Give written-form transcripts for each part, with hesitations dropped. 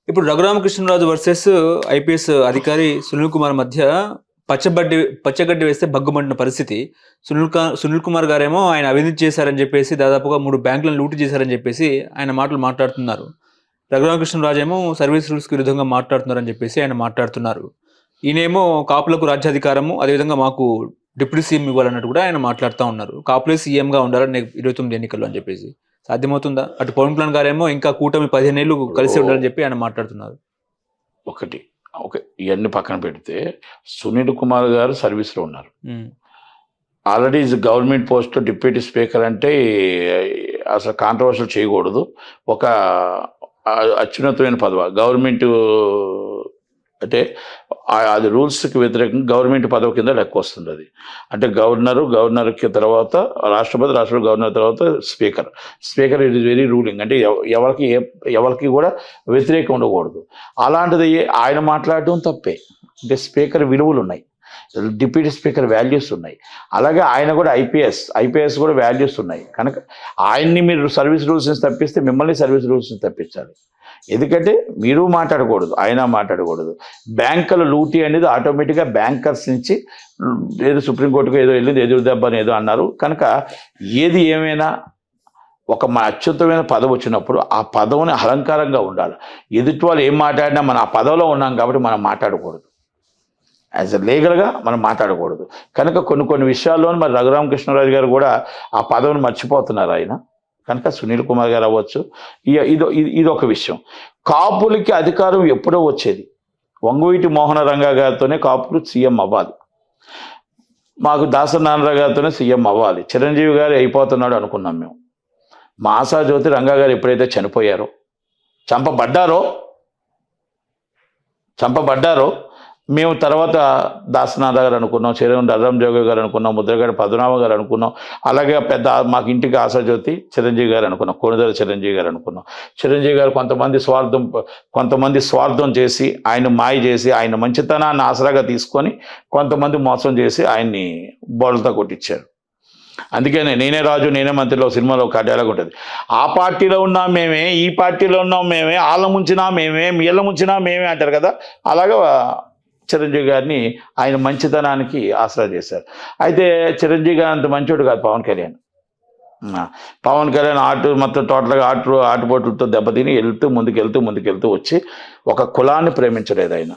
ఇప్పుడు Raghuramakrishnaraju versus IPS అధికారి సునీల్ కుమార్ మధ్య పచ్చగడ్డి వేస్తే భగ్గుమంటున్న పరిస్థితి. సునీల్ కుమార్ గారేమో ఆయన అవినీతి చేశారని చెప్పేసి దాదాపుగా 3 బ్యాంకులను లూటు చేశారని చెప్పేసి ఆయన మాటలు మాట్లాడుతున్నారు. రఘురామకృష్ణరాజు ఏమో సర్వీస్ రూల్స్కి విరుద్ధంగా మాట్లాడుతున్నారని చెప్పేసి ఆయన మాట్లాడుతున్నారు. ఈయనేమో కాపులకు రాజ్యాధికారము, అదేవిధంగా మాకు డిప్యూటీ సీఎం ఇవ్వాలన్నట్టు కూడా ఆయన మాట్లాడుతూ ఉన్నారు. కాపులే సీఎంగా ఉండాలని 29 ఎన్నికల్లో అని చెప్పేసి సాధ్యమవుతుందా? అటు పవన్ కళ్యాణ్ గారేమో ఇంకా కూటమి 15 ఏళ్ళు కలిసి ఉండాలని చెప్పి ఆయన మాట్లాడుతున్నారు. ఒకటి ఇవన్నీ పక్కన పెడితే సునీల్ కుమార్ గారు సర్వీస్లో ఉన్నారు. Already government post deputy speaker అంటే అసలు కాంట్రవర్షియల్ చేయకూడదు. ఒక అత్యున్నతమైన పదవి గవర్నమెంట్ అంటే అది రూల్స్కి వ్యతిరేకంగా గవర్నమెంట్ పదవి కింద లెక్క వస్తుంది. అది అంటే గవర్నర్కి తర్వాత రాష్ట్రపతి గవర్నర్ తర్వాత speaker it is very ruling. అంటే ఎవరికి కూడా వ్యతిరేకం ఉండకూడదు. అలాంటిది ఆయన మాట్లాడడం తప్పే. అంటే స్పీకర్ విలువలు ఉన్నాయి, డిప్యూటీ స్పీకర్ వాల్యూస్ ఉన్నాయి. అలాగే ఆయన కూడా ఐపీఎస్ కూడా వాల్యూస్ ఉన్నాయి. కనుక ఆయన్ని మీరు సర్వీస్ రూల్స్ నుంచి తప్పిస్తే మిమ్మల్ని సర్వీస్ రూల్స్ నుంచి తప్పించాలి. ఎందుకంటే మీరు మాట్లాడకూడదు, ఆయన మాట్లాడకూడదు. బ్యాంకుల లూటీ అనేది ఆటోమేటిక్గా బ్యాంకర్స్ నుంచి ఏదో సుప్రీంకోర్టుకు ఏదో వెళ్ళింది, ఎదురు దెబ్బ అని ఏదో అన్నారు. కనుక ఏది ఏమైనా ఒక అత్యుత్తమైన పదవి వచ్చినప్పుడు ఆ పదవిని అలంకారంగా ఉండాలి. ఎదుటి వాళ్ళు ఏం మాట్లాడినా మనం ఆ పదవిలో ఉన్నాం కాబట్టి మనం మాట్లాడకూడదు. యాజ్ ఎ లీగల్గా మనం మాట్లాడకూడదు. కనుక కొన్ని విషయాల్లో మరి రఘురామకృష్ణరాజు గారు కూడా ఆ పదవిని మర్చిపోతున్నారు ఆయన. కనుక సునీల్ కుమార్ గారు అవ్వచ్చు. ఇదొక విషయం. కాపులకి అధికారం ఎప్పుడో వచ్చేది. వంగవీటి మోహన రంగా గారితోనే కాపులు సీఎం అవ్వాలి, మాకు దాసరి నారాయణరావు గారితోనే సీఎం అవ్వాలి. చిరంజీవి గారు అయిపోతున్నాడు అనుకున్నాం మేము. మా ఆశాజ్యోతి రంగా గారు ఎప్పుడైతే చనిపోయారో, చంపబడ్డారో మేము తర్వాత దాసనాథ గారు అనుకున్నాం, చెరువుండి అర్రం జోగి గారు అనుకున్నాం, ముద్రగడ పద్మనాభ గారు అనుకున్నాం. అలాగే పెద్ద మాకు ఇంటికి ఆశాజ్యోతి చిరంజీవి గారు అనుకున్నాం, కోణిదల చిరంజీవి గారు అనుకున్నాం. చిరంజీవి గారు కొంతమంది స్వార్థం చేసి ఆయన మాయ చేసి ఆయన మంచితనాన్ని ఆసరాగా తీసుకొని కొంతమంది మోసం చేసి ఆయన్ని బోళ్ళతో కొట్టించారు. అందుకనే నేనే రాజు నేనే మంత్రిలో సినిమాలో ఒక డైలాగ్ ఉంటుంది. ఆ పార్టీలో ఉన్నాం మేమే, ఈ పార్టీలో ఉన్నాం మేమే, ఆళ్ళ ముంచినా మేమే, మీళ్ళ ముంచినా మేమే అంటారు కదా. అలాగా చిరంజీవి గారిని ఆయన మంచితనానికి ఆసరా చేశారు. అయితే చిరంజీవి గారు అంత మంచోడు కాదు పవన్ కళ్యాణ్. మొత్తం టోటల్గా ఆటుపోటులతో దెబ్బతిని ముందుకెళ్తూ వచ్చి ఒక కులాన్ని ప్రేమించలేదు ఆయన.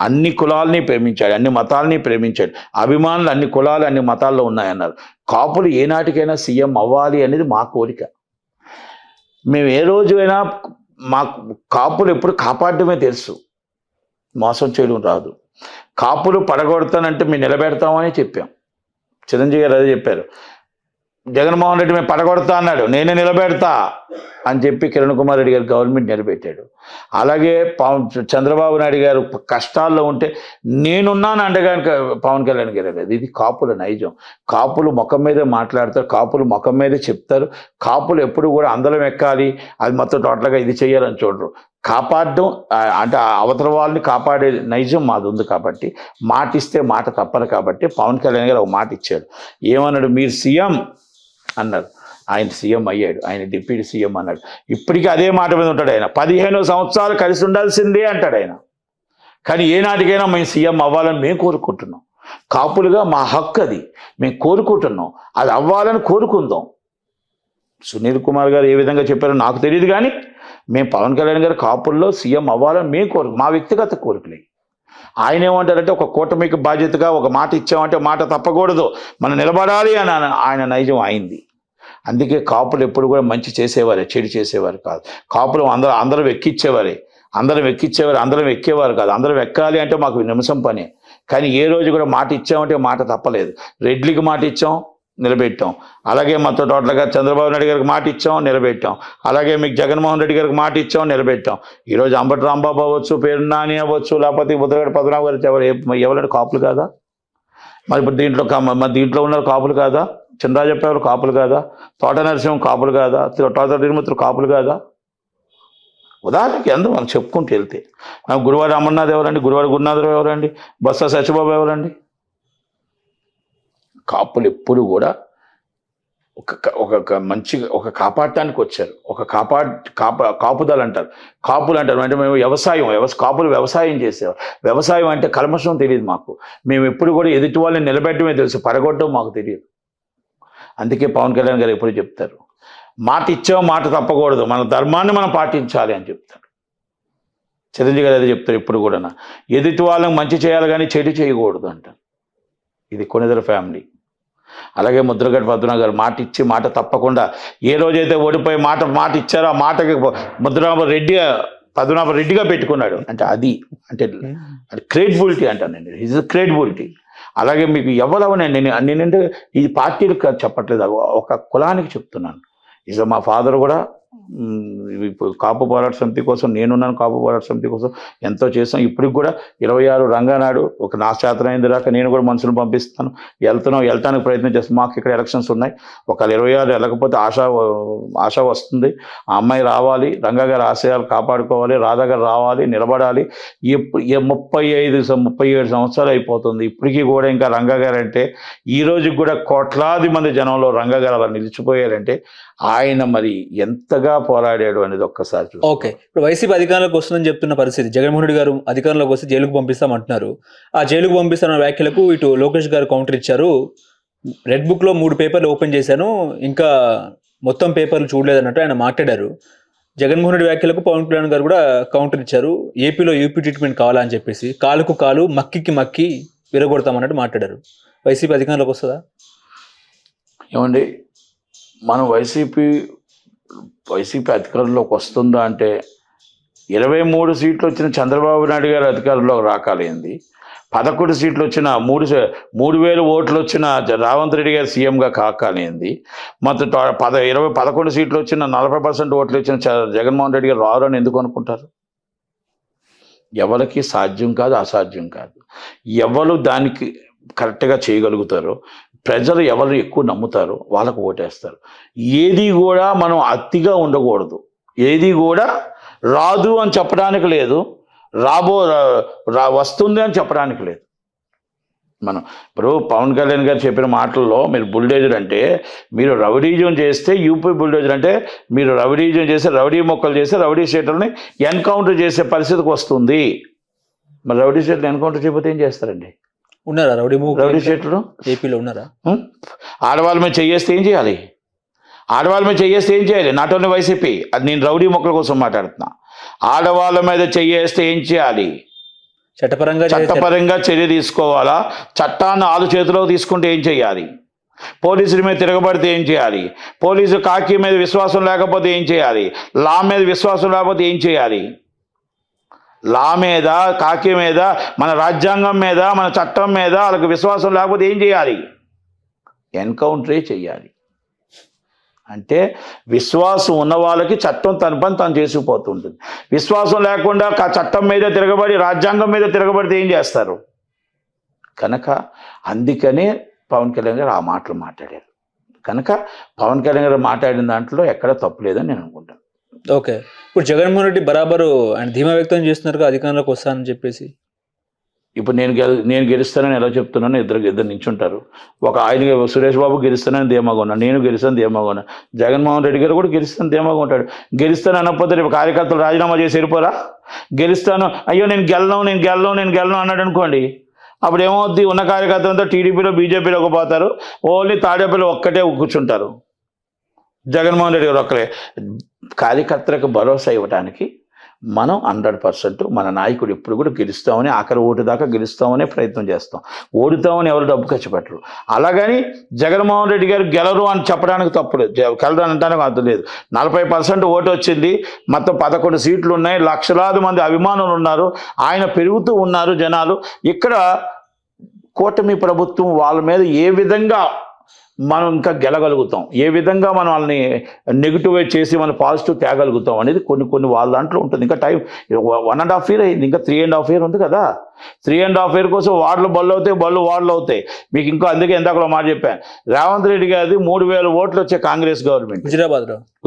అన్ని కులాలని ప్రేమించాడు, అన్ని మతాలని ప్రేమించాడు. అభిమానులు అన్ని కులాలు అన్ని మతాల్లో ఉన్నాయన్నారు. కాపులు ఏనాటికైనా సీఎం అవ్వాలి అనేది మా కోరిక. మేము ఏ రోజైనా మాకు కాపులు ఎప్పుడు కాపాడటమే తెలుసు, మోసం చేయడం రాదు. కాపులు పడగొడతానంటే మేము నిలబెడతామని చెప్పాం. చిరంజీవి గారు అదే చెప్పారు. జగన్మోహన్ రెడ్డి మేము పడగొడతా అన్నాడు, నేనే నిలబెడతా అని చెప్పి కిరణ్ కుమార్ రెడ్డి గారు గవర్నమెంట్ నిలబెట్టాడు. అలాగే చంద్రబాబు నాయుడు గారు కష్టాల్లో ఉంటే నేనున్నాను అండగా పవన్ కళ్యాణ్ గారు. ఇది కాపుల నైజం. కాపులు ముఖం మీదే మాట్లాడతారు, కాపులు ముఖం మీదే చెప్తారు. కాపులు ఎప్పుడు కూడా అందరం ఎక్కాలి, అది మొత్తం టోటల్గా ఇది చేయాలని చూడరు. కాపాడడం అంటే అవతల వాళ్ళని కాపాడే నైజం మాది ఉంది. కాబట్టి మాట ఇస్తే మాట తప్పను. కాబట్టి పవన్ కళ్యాణ్ గారు ఒక మాట ఇచ్చాడు. ఏమన్నాడు? మీరు సీఎం అన్నారు, ఆయన సీఎం అయ్యాడు. ఆయన డిప్యూటీ సీఎం అన్నాడు. ఇప్పటికీ అదే మాట మీద ఉంటాడు ఆయన. 15 సంవత్సరాలు కలిసి ఉండాల్సిందే అంటాడు ఆయన. కానీ ఏనాటికైనా మేము సీఎం అవ్వాలని మేము కోరుకుంటున్నాం. కాపులుగా మా హక్కు అది, మేము కోరుకుంటున్నాం. అది అవ్వాలని కోరుకుందాం. సునీల్ కుమార్ గారు ఏ విధంగా చెప్పారో నాకు తెలియదు, కానీ మేము పవన్ కళ్యాణ్ గారు కాపుల్లో సీఎం అవ్వాలని మేము మా వ్యక్తిగత కోరికలే. ఆయన ఏమంటారంటే ఒక కూటమికి బాధ్యతగా ఒక మాట ఇచ్చామంటే మాట తప్పకూడదు, మనం నిలబడాలి అని ఆయన నైజం అయింది. అందుకే కాపులు ఎప్పుడు కూడా మంచి చేసేవారే, చెడు చేసేవారు కాదు. కాపులు అందరం ఎక్కించేవారు, అందరం ఎక్కేవారు కాదు. అందరం ఎక్కాలి అంటే మాకు నిమిషం పని. కానీ ఏ రోజు కూడా మాట ఇచ్చామంటే మాట తప్పలేదు. రెడ్లికి మాట ఇచ్చాం, నిలబెట్టాం. అలాగే మొత్తం టోటల్గా చంద్రబాబు నాయుడు గారికి మాట ఇచ్చాం, నిలబెట్టాం. అలాగే మీకు జగన్మోహన్ రెడ్డి గారికి మాట ఇచ్చాం, నిలబెట్టాం. ఈరోజు అంబటి రాంబాబు అవ్వచ్చు, పేరు నాని అవ్వచ్చు, లేకపోతే ముద్రగడ పద్మనాభ గారు ఎవరంటే కాపులు కాదా? మరి ఇప్పుడు దీంట్లో ఉన్నారు కాపులు కాదా? చినరాజప్ప ఎవరు కాపులు కాదా? తోట నరసింహం కాపులు కాదా? తోట తిరుమతులు కాపులు కాదా? ఉదాహరణకి ఎందుకు మనం చెప్పుకుంటూ వెళ్తే గురువారి అమర్నాథ్ ఎవరండి? గురువారి గురునాథరావు ఎవరండి? బొత్స సత్యబాబు ఎవరండి? కాపులు ఎప్పుడు కూడా ఒక మంచి ఒక కాపాడటానికి వచ్చారు. ఒక కాపుదలు అంటారు, కాపులు అంటారు. అంటే మేము కాపులు వ్యవసాయం చేసేవారు. వ్యవసాయం అంటే కల్మషం తెలియదు మాకు. మేము ఎప్పుడు కూడా ఎదుటి వాళ్ళని నిలబెట్టడమే తెలుసు, పడగొట్టడం మాకు తెలియదు. అందుకే పవన్ కళ్యాణ్ గారు ఎప్పుడు చెప్తారు, మాట ఇచ్చావు మాట తప్పకూడదు, మన ధర్మాన్ని మనం పాటించాలి అని చెప్తారు. చిరంజీవి గారు అదే చెప్తారు ఎప్పుడు కూడా, ఎదుటి వాళ్ళకి మంచి చేయాలి కానీ చెడు చేయకూడదు అంటారు. ఇది కొణిదెల ఫ్యామిలీ. అలాగే ముద్రగడ పద్మనాభ గారు మాట ఇచ్చి మాట తప్పకుండా, ఏ రోజైతే ఓడిపోయి మాట ఇచ్చారో ఆ మాటకి పద్మనాభ రెడ్డిగా పెట్టుకున్నాడు. అంటే అది క్రెడిబిలిటీ అంటాను నేను, ఇస్ క్రెడిబిలిటీ. అలాగే మీకు ఎవరవనండి, నేనంటే ఈ పార్టీలకు చెప్పట్లేదు, ఒక కులానికి చెప్తున్నాను. మా ఫాదర్ కూడా కాపు పోరాట సమితి కోసం, నేనున్నాను కాపు పోరాట సమితి కోసం, ఎంతో చేస్తాం. ఇప్పటికి కూడా 26 రంగానాడు ఒక నా చేతనైంది దాకా నేను కూడా మనుషులు పంపిస్తాను, వెళ్ళటానికి ప్రయత్నం చేస్తాను. మాకు ఇక్కడ ఎలక్షన్స్ ఉన్నాయి, ఒకవేళ 26 వెళ్ళకపోతే ఆశ వస్తుంది. ఆ అమ్మాయి రావాలి, రంగా గారి ఆశయాలు కాపాడుకోవాలి, రాధా గారు రావాలి, నిలబడాలి. 37 సంవత్సరాలు అయిపోతుంది, ఇప్పటికీ కూడా ఇంకా రంగా గారు అంటే, ఈ రోజుకి కూడా కోట్లాది మంది జనంలో రంగా గారు అలా నిలిచిపోయారంటే ఆయన మరి ఎంతగా పోరాడాడు అనేది ఒక్కసారి చూడండి. ఓకే, ఇప్పుడు వైసీపీ అధికారంలోకి వస్తుందని చెప్తున్న పరిస్థితి, జగన్మోహన్ రెడ్డి గారు అధికారంలోకి వస్తే జైలుకు పంపిస్తామంటున్నారు. ఆ జైలుకు పంపిస్తున్న వ్యాఖ్యలకు ఇటు లోకేష్ గారు కౌంటర్ ఇచ్చారు. రెడ్ బుక్ లో 3 పేపర్లు ఓపెన్ చేశాను, ఇంకా మొత్తం పేపర్లు చూడలేదన్నట్టు ఆయన మాట్లాడారు. జగన్మోహన్ రెడ్డి వ్యాఖ్యలకు పవన్ కళ్యాణ్ గారు కూడా కౌంటర్ ఇచ్చారు. ఏపీలో యూపీ ట్రీట్మెంట్ కావాలా అని చెప్పేసి, కాలుకు కాలు మక్కికి మక్కి విరగొడతామన్నట్టు మాట్లాడారు. వైసీపీ అధికారంలోకి వస్తుందా? ఏమండి, మనం వైసీపీ అధికారంలోకి వస్తుందా అంటే, 23 సీట్లు వచ్చిన చంద్రబాబు నాయుడు గారు అధికారంలోకి రాకాలేంది, 11 సీట్లు వచ్చిన 3,000 ఓట్లు వచ్చిన రేవంత్ రెడ్డి గారు సీఎంగా కాకాలేంది, మొత్తం 11 సీట్లు వచ్చిన 40% ఓట్లు వచ్చిన జగన్మోహన్ రెడ్డి గారు రారు అని ఎందుకు అనుకుంటారు? ఎవరికి సాధ్యం కాదు, అసాధ్యం కాదు. ఎవరు దానికి కరెక్ట్గా చేయగలుగుతారో, ప్రజలు ఎవరు ఎక్కువ నమ్ముతారో వాళ్ళకు ఓటేస్తారు. ఏది కూడా మనం అతిగా ఉండకూడదు, ఏది కూడా రాదు అని చెప్పడానికి లేదు, వస్తుంది అని చెప్పడానికి లేదు. మనం ఇప్పుడు పవన్ కళ్యాణ్ గారు చెప్పిన మాటల్లో, మీరు బుల్డోజర్ అంటే మీరు రౌడీజం చేస్తే, యూపీ బుల్డోజర్ అంటే మీరు రౌడీజం చేస్తే, రౌడీ మొక్కలు చేస్తే, రౌడీ స్టేట్లని ఎన్కౌంటర్ చేసే పరిస్థితికి వస్తుంది. మరి రౌడీ స్టేట్లు ఎన్కౌంటర్ చేయకపోతే ఏం చేస్తారండి? ఉన్నారా రౌడీ స్టేట్లు ఏపీలో ఉన్నారా? ఆడవాళ్ళ మీద చేయేస్తే ఏం చేయాలి? నాట్ ఓన్లీ వైసీపీ, అది నేను రౌడీ మొక్కల కోసం మాట్లాడుతున్నా. ఆడవాళ్ళ మీద చేయేస్తే ఏం చేయాలి? చట్టపరంగా చర్య తీసుకోవాలా? చట్టాన్ని ఆలు చేతిలో తీసుకుంటే ఏం చేయాలి? పోలీసుల మీద తిరగబడితే ఏం చేయాలి? పోలీసు కాకి మీద విశ్వాసం లేకపోతే ఏం చేయాలి? లా మీద విశ్వాసం లేకపోతే ఏం చేయాలి? లా మీద, కాకి మీద, మన రాజ్యాంగం మీద, మన చట్టం మీద వాళ్ళకి విశ్వాసం లేకపోతే ఏం చేయాలి? ఎన్కౌంటరే చేయాలి. అంటే విశ్వాసం ఉన్న వాళ్ళకి చట్టం తన పని తను చేసుకుపోతుంటుంది. విశ్వాసం లేకుండా చట్టం మీద తిరగబడి, రాజ్యాంగం మీద తిరగబడితే ఏం చేస్తారు? కనుక అందుకనే పవన్ కళ్యాణ్ గారు ఆ మాటలు మాట్లాడారు. కనుక పవన్ కళ్యాణ్ గారు మాట్లాడిన దాంట్లో ఎక్కడ తప్పు లేదని నేను అనుకుంటాను. ఓకే, ఇప్పుడు జగన్మోహన్ రెడ్డి బరాబరు ఆయన ధీమా వ్యక్తం చేస్తున్నారు అధికారంలోకి వస్తానని చెప్పేసి. ఇప్పుడు నేను గెలుస్తానని ఎలా చెప్తున్నాను? ఇద్దరు నించుంటారు. ఒక ఆయన సురేష్ బాబు గెలుస్తానని ధీమాగా ఉన్నాను, నేను గెలుస్తాను ధీమాగా ఉన్నాను, జగన్మోహన్ రెడ్డి గారు కూడా గెలుస్తాను ధీమాగా ఉంటాడు. గెలుస్తాను అనకపోతే రేపు కార్యకర్తలు రాజీనామా చేసి వెళ్ళిపోరా? గెలుస్తాను, అయ్యో నేను గెలను అన్నాడు అనుకోండి, అప్పుడు ఏమవుద్ది? ఉన్న కార్యకర్తలంతా టీడీపీలో, బీజేపీలోకి పోతారు. ఓన్లీ తాడేపల్లి ఒక్కటే కూర్చుంటారు. జగన్మోహన్ రెడ్డి గారు ఒక్కరే. కార్యకర్తలకు భరోసా ఇవ్వడానికి మనం 100% మన నాయకుడు ఎప్పుడు కూడా గెలుస్తామని, ఆఖరి ఓటు దాకా గెలుస్తామనే ప్రయత్నం చేస్తాం. ఓడుతామని ఎవరు డబ్బు ఖర్చు పెట్టరు. అలాగని జగన్మోహన్ రెడ్డి గారు గెలరు అని చెప్పడానికి తప్పులేదు, గెలరు అనడానికి అర్థం లేదు. 40% ఓటు వచ్చింది, మొత్తం 11 సీట్లు ఉన్నాయి, లక్షలాది మంది అభిమానులు ఉన్నారు, ఆయన పెరుగుతూ ఉన్నారు జనాలు. ఇక్కడ కూటమి ప్రభుత్వం వాళ్ళ మీద ఏ విధంగా మనం ఇంకా గెలగలుగుతాం, ఏ విధంగా మనం వాళ్ళని నెగిటివ్ చేసి మనం పాజిటివ్ తేగలుగుతాం అనేది కొన్ని వాళ్ళ దాంట్లో ఉంటుంది. ఇంకా టైం 1.5 year అయింది, ఇంకా 3.5 year ఉంది కదా. 3.5 year కోసం బళ్ళు అవుతాయి మీకు. ఇంకా అందుకే ఎందాకలో మాట చెప్పాను, రేవంత్ రెడ్డి గారిది 3,000 ఓట్లు వచ్చే కాంగ్రెస్ గవర్నమెంట్.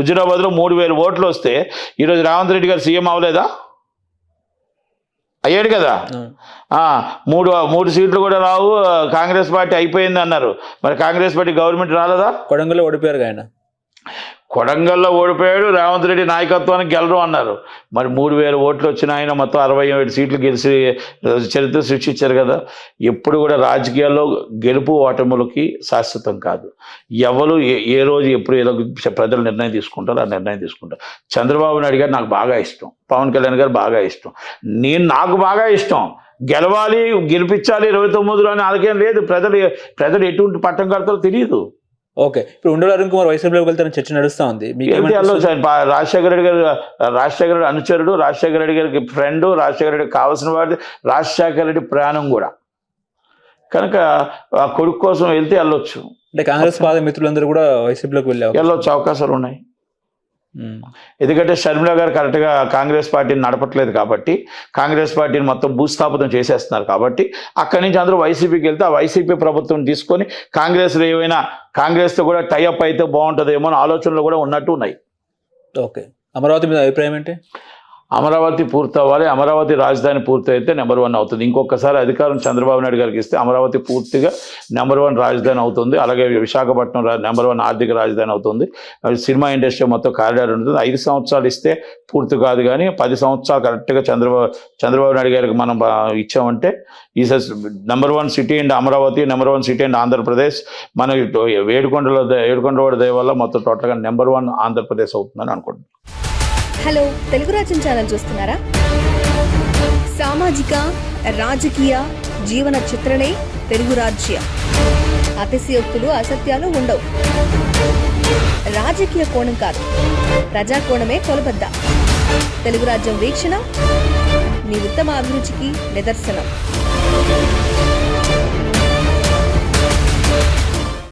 హుజురాబాద్లో 3,000 ఓట్లు వస్తే ఈరోజు రేవంత్ రెడ్డి గారు సీఎం అవ్వలేదా? అయ్యాడు కదా. మూడు సీట్లు కూడా రావు, కాంగ్రెస్ పార్టీ అయిపోయింది అన్నారు. మరి కాంగ్రెస్ పార్టీ గవర్నమెంట్ రాలేదా? కొడంగల్లో ఓడిపోయారు ఆయన. కొడంగల్లో ఓడిపోయాడు, రేవంత్ రెడ్డి నాయకత్వానికి గెలరు అన్నారు. మరి 3,000 ఓట్లు వచ్చిన ఆయన మొత్తం 67 సీట్లు గెలిచి చరిత్ర సృష్టించారు కదా. ఎప్పుడు కూడా రాజకీయాల్లో గెలుపు ఓటములకి శాశ్వతం కాదు. ఎవరు ఏ రోజు ఎప్పుడు ఏదో ప్రజలు నిర్ణయం తీసుకుంటారో ఆ నిర్ణయం తీసుకుంటారు. చంద్రబాబు నాయుడు గారు నాకు బాగా ఇష్టం, పవన్ కళ్యాణ్ గారు బాగా ఇష్టం, నాకు బాగా ఇష్టం. గెలవాలి, గెలిపించాలి 29లో అని అలాగేం లేదు. ప్రజలు ఎటువంటి పట్టం కడతారో తెలియదు. ఓకే, ఇప్పుడు ఉండవల్లి అరుణ్ కుమార్ వైసీపీలోకి వెళ్తారని చర్చ నడుస్తా ఉంది. రాజశేఖర రెడ్డి గారు అనుచరుడు, రాజశేఖర రెడ్డి గారికి ఫ్రెండ్, రాజశేఖర రెడ్డికి కావాల్సిన వాడి, రాజశేఖర రెడ్డి ప్రాణం కూడా. కనుక ఆ కొడుకు కోసం వెళ్తే వెళ్ళొచ్చు. అంటే కాంగ్రెస్ పాద మిత్రులందరూ కూడా వైసీపీలోకి వెళ్ళొచ్చు, అవకాశాలు ఉన్నాయి. ఎందుకంటే షర్మిల గారు కరెక్ట్గా కాంగ్రెస్ పార్టీని నడపట్లేదు కాబట్టి, కాంగ్రెస్ పార్టీని మొత్తం భూస్థాపితం చేసేస్తున్నారు కాబట్టి, అక్కడి నుంచి అందరూ వైసీపీకి వెళ్తే ఆ వైసీపీ ప్రభుత్వం తీసుకొని కాంగ్రెస్లో ఏమైనా కాంగ్రెస్తో కూడా టైఅప్ అయితే బాగుంటుందేమో అని ఆలోచనలు కూడా ఉన్నట్టు ఉన్నాయి. ఓకే, అమరావతి మీద అభిప్రాయం ఏంటి? అమరావతి పూర్తవ్వాలి. అమరావతి రాజధాని పూర్తయితే నెంబర్ 1 అవుతుంది. ఇంకొకసారి అధికారం చంద్రబాబు నాయుడు గారికి ఇస్తే అమరావతి పూర్తిగా నెంబర్ 1 రాజధాని అవుతుంది. అలాగే విశాఖపట్నం నెంబర్ 1 ఆర్థిక రాజధాని అవుతుంది. సినిమా ఇండస్ట్రీ మొత్తం కారిడార్ ఉంటుంది. 5 సంవత్సరాలు ఇస్తే పూర్తి కాదు, కానీ 10 సంవత్సరాలు కరెక్ట్గా చంద్రబాబు నాయుడు గారికి మనం ఇచ్చామంటే ఈ number 1 city and Amaravati, number 1 city and Andhra Pradesh. మన ఏడుకొండల దయ వల్ల మొత్తం టోటల్గా నెంబర్ 1 ఆంధ్రప్రదేశ్ అవుతుందని అనుకుంటున్నాను. హలో, తెలుగు రాజ్యం ఛానల్ చూస్తున్నారా? సామాజిక, రాజకీయ, జీవన చిత్రణే తెలుగు రాజ్యం. అతిశయోక్తులు, అసత్యాలు ఉండవు. రాజకీయ కోణం కాదు, ప్రజా కోణమే కొలబద్ద. తెలుగు రాజ్యం వీక్షణ మీ ఉత్తమ అభిరుచికి నిదర్శనం.